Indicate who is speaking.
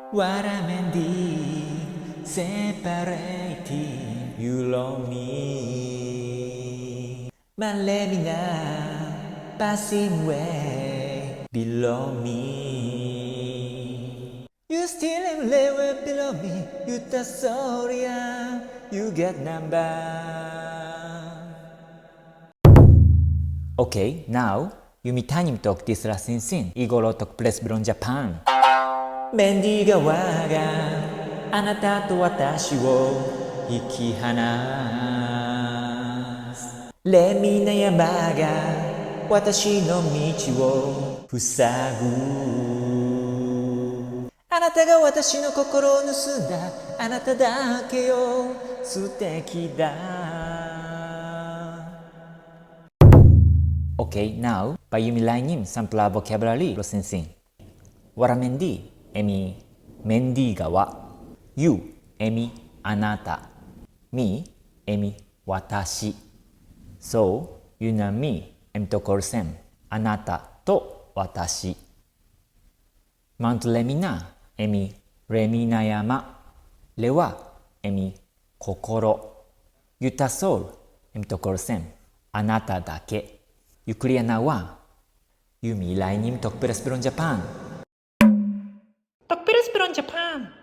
Speaker 1: Wara Mendi separatim Yumi Lemina pasim bilong You stilim Lewa below me You tasol You get namba Okay, now Yumi tanim tokples sinsin Igoro tokples from Japanめんでぃがわがあなたと私を引き離すれみなやまが私の道を塞ぐあなたが私の心を盗んだあなただけよ素敵だ Okay, now by Yumi Lainim sampla vocabulary lo sinsin Wara Mendi Emi Mendi ga wa You Emi Anata Me Emi Watashi So you know me Mt.Lemina Anata to Watashi Mt.Lemina Emi Remina Yama Lewa Emi Kokoro You tasol Mt.Lemina Anata dake You clear now wa Yumi Lainim tokples from Japan
Speaker 2: tokples from Japan